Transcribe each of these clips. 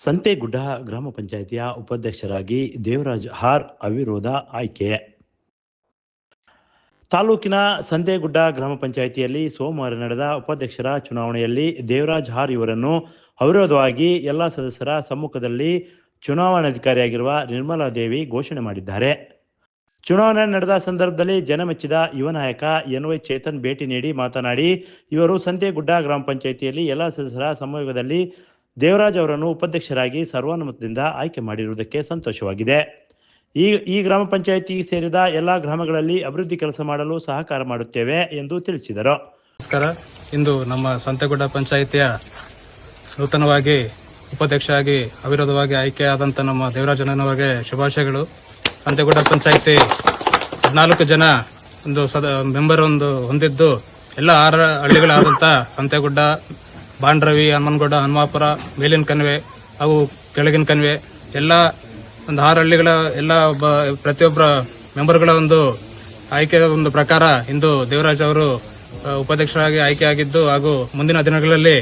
ಸಂತೇಗುಡ್ಡ ಗ್ರಾಮ ಪಂಚಾಯಿತಿಯ ಉಪಾಧ್ಯಕ್ಷರಾಗಿ ದೇವರಾಜ್ ಆರ್ ಅವಿರೋಧ ಆಯ್ಕೆ. ತಾಲೂಕಿನ ಸಂತೇಗುಡ್ಡ ಗ್ರಾಮ ಪಂಚಾಯಿತಿಯಲ್ಲಿ ಸೋಮವಾರ ನಡೆದ ಉಪಾಧ್ಯಕ್ಷರ ಚುನಾವಣೆಯಲ್ಲಿ ದೇವರಾಜ್ ಆರ್ ಇವರನ್ನು ಅವಿರೋಧವಾಗಿ ಎಲ್ಲ ಸದಸ್ಯರ ಸಮ್ಮುಖದಲ್ಲಿ ಚುನಾವಣಾಧಿಕಾರಿಯಾಗಿರುವ ನಿರ್ಮಲಾದೇವಿ ಘೋಷಣೆ ಮಾಡಿದ್ದಾರೆ. ಚುನಾವಣೆ ನಡೆದ ಸಂದರ್ಭದಲ್ಲಿ ಜನಮೆಚ್ಚಿದ ಯುವ ನಾಯಕ ಎನ್.ವೈ. ಚೇತನ್ ಭೇಟಿ ನೀಡಿ ಮಾತನಾಡಿ, ಇವರು ಸಂತೇಗುಡ್ಡ ಗ್ರಾಮ ಪಂಚಾಯಿತಿಯಲ್ಲಿ ಎಲ್ಲ ಸದಸ್ಯರ ಸಮ್ಮುಖದಲ್ಲಿ ದೇವರಾಜ್ ಅವರನ್ನು ಉಪಾಧ್ಯಕ್ಷರಾಗಿ ಸರ್ವಾನುಮತದಿಂದ ಆಯ್ಕೆ ಮಾಡಿರುವುದಕ್ಕೆ ಸಂತೋಷವಾಗಿದೆ. ಈ ಗ್ರಾಮ ಪಂಚಾಯಿತಿಗೆ ಸೇರಿದ ಎಲ್ಲ ಗ್ರಾಮಗಳಲ್ಲಿ ಅಭಿವೃದ್ಧಿ ಕೆಲಸ ಮಾಡಲು ಸಹಕಾರ ಮಾಡುತ್ತೇವೆ ಎಂದು ತಿಳಿಸಿದರು. ನಮಸ್ಕಾರ. ಇಂದು ನಮ್ಮ ಸಂತೇಗುಡ್ಡ ಪಂಚಾಯಿತಿಯ ನೂತನವಾಗಿ ಉಪಾಧ್ಯಕ್ಷರಾಗಿ ಅವಿರೋಧವಾಗಿ ಆಯ್ಕೆಯಾದಂಥ ನಮ್ಮ ದೇವರಾಜನವರಿಗೆ ಶುಭಾಶಯಗಳು. ಸಂತೇಗುಡ್ಡ ಪಂಚಾಯಿತಿ 14 ಜನ ಮೆಂಬರ್ ಹೊಂದಿದ್ದು ಎಲ್ಲ 6 ಹಳ್ಳಿಗಳಾದಂಥ ಸಂತೇಗುಡ್ಡ, ಬಾಂಡ್ರವಿ, ಹನುಮನಗೌಡ, ಹನುಮಾಪುರ, ಮೇಲಿನ ಕನ್ವೆ ಹಾಗೂ ಕೆಳಗಿನ ಕನ್ವೆ ಎಲ್ಲ 6 ಹಳ್ಳಿಗಳ ಎಲ್ಲ ಪ್ರತಿಯೊಬ್ಬರ ಮೆಂಬರ್ಗಳ ಆಯ್ಕೆ ಪ್ರಕಾರ ಇಂದು ದೇವರಾಜ್ ಅವರು ಉಪಾಧ್ಯಕ್ಷರಾಗಿ ಆಯ್ಕೆಯಾಗಿದ್ದು ಹಾಗೂ ಮುಂದಿನ ದಿನಗಳಲ್ಲಿ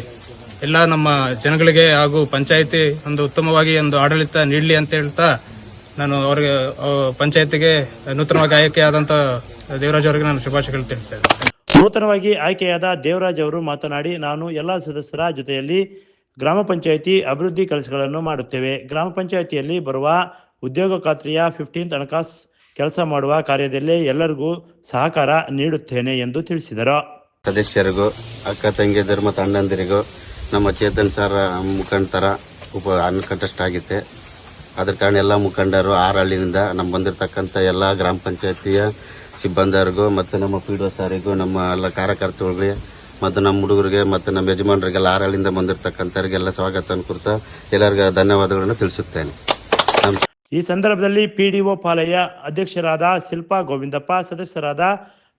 ಎಲ್ಲ ನಮ್ಮ ಜನಗಳಿಗೆ ಹಾಗೂ ಪಂಚಾಯಿತಿ ಉತ್ತಮವಾಗಿ ಆಡಳಿತ ನೀಡಲಿ ಅಂತ ಹೇಳ್ತಾ ನಾನು ಅವರಿಗೆ ಪಂಚಾಯಿತಿಗೆ ನೂತನವಾಗಿ ಆಯ್ಕೆಯಾದಂಥ ದೇವರಾಜ್ ಅವರಿಗೆ ನಾನು ಶುಭಾಶಯಗಳು ತಿಳಿಸ್ತೇನೆ. ನೂತನವಾಗಿ ಆಯ್ಕೆಯಾದ ದೇವರಾಜ್ ಅವರು ಮಾತನಾಡಿ, ನಾನು ಎಲ್ಲ ಸದಸ್ಯರ ಜೊತೆಯಲ್ಲಿ ಗ್ರಾಮ ಪಂಚಾಯಿತಿ ಅಭಿವೃದ್ಧಿ ಕೆಲಸಗಳನ್ನು ಮಾಡುತ್ತೇವೆ. ಗ್ರಾಮ ಪಂಚಾಯಿತಿಯಲ್ಲಿ ಬರುವ ಉದ್ಯೋಗ ಖಾತ್ರಿಯ 15th ಹಣಕಾಸು ಕೆಲಸ ಮಾಡುವ ಕಾರ್ಯದಲ್ಲಿ ಎಲ್ಲರಿಗೂ ಸಹಕಾರ ನೀಡುತ್ತೇನೆ ಎಂದು ತಿಳಿಸಿದರು. ಸದಸ್ಯರಿಗೂ, ಅಕ್ಕ ತಂಗಿಯರು ಮತ್ತು ಅಣ್ಣಂದಿರಿಗೂ ನಮ್ಮ ಚೇತನ್ ಸರ್ ಮುಖಂಡರ ಅನ್ಕಂಟೆಸ್ಟ್ ಆಗಿತ್ತೆ. ಅದ್ರ ಕಾರಣ ಎಲ್ಲ ಮುಖಂಡರು 6 ಹಳ್ಳಿಯಿಂದ ನಮ್ಮ ಬಂದಿರತಕ್ಕಂಥ ಎಲ್ಲ ಗ್ರಾಮ ಪಂಚಾಯಿತಿಯ ಸಿಬ್ಬಂದಿಯರಿಗೂ ಮತ್ತು ನಮ್ಮ PDO ಸಾರಿಗೂ, ನಮ್ಮ ಎಲ್ಲ ಕಾರ್ಯಕರ್ತರಿಗೆ ಮತ್ತು ನಮ್ಮ ಹುಡುಗರಿಗೆ ಮತ್ತು ನಮ್ಮ ಯಜಮಾನರಿಗೆಲ್ಲ 6 ಹಳ್ಳಿಯಿಂದ ಬಂದಿರತಕ್ಕಂಥವ್ರಿಗೆಲ್ಲ ಸ್ವಾಗತ ಕುರಿತು ಎಲ್ಲರಿಗೂ ಧನ್ಯವಾದಗಳನ್ನು ತಿಳಿಸುತ್ತೇನೆ. ಈ ಸಂದರ್ಭದಲ್ಲಿ PDO ಪಾಲಯ್ಯ, ಅಧ್ಯಕ್ಷರಾದ ಶಿಲ್ಪಾ ಗೋವಿಂದಪ್ಪ, ಸದಸ್ಯರಾದ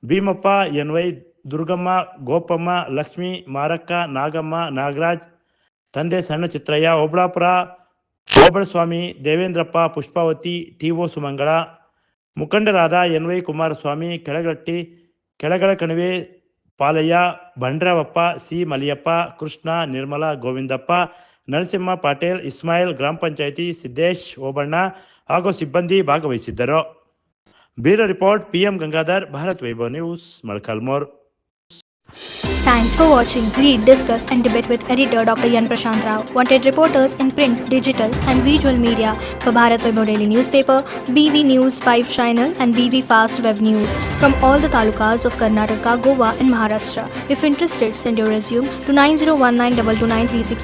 ಭೀಮಪ್ಪ, ಎನ್.ವೈ. ದುರ್ಗಮ್ಮ, ಗೋಪಮ್ಮ, ಲಕ್ಷ್ಮಿ, ಮಾರಕ್ಕ, ನಾಗಮ್ಮ, ನಾಗರಾಜ್, ತಂದೆ ಸಣ್ಣ ಚಿತ್ರಯ್ಯ, ಓಬಳಾಪುರ, ಓಬಳಸ್ವಾಮಿ, ದೇವೇಂದ್ರಪ್ಪ, ಪುಷ್ಪಾವತಿ, TO ಸುಮಂಗಳ, ಮುಖಂಡರಾದ ಎನ್.ವೈ. ಕುಮಾರಸ್ವಾಮಿ, ಕೆಳಗಣಕಣಿವೆ ಪಾಲಯ್ಯ, ಬಂಡ್ರಾವಪ್ಪ, ಸಿ. ಮಲಿಯಪ್ಪ, ಕೃಷ್ಣ, ನಿರ್ಮಲಾ, ಗೋವಿಂದಪ್ಪ, ನರಸಿಂಹ ಪಾಟೇಲ್, ಇಸ್ಮಾಯಿಲ್, ಗ್ರಾಮ ಪಂಚಾಯಿತಿ ಸಿದ್ದೇಶ್, ಓಬಣ್ಣ ಹಾಗೂ ಸಿಬ್ಬಂದಿ ಭಾಗವಹಿಸಿದ್ದರು. Bureau report PM Gangadhar, Bharat Vaibhav news, Molakalmuru. Thanks for watching. Read, discuss and debate with editor Dr. Yan Prashant Rao. Wanted reporters in print, digital and visual media for Bharat Vaibhav Daily Newspaper, BV News 5 Channel and BV Fast Web News from all the talukas of Karnataka, Goa and Maharashtra. If interested, send your resume to 9019229369.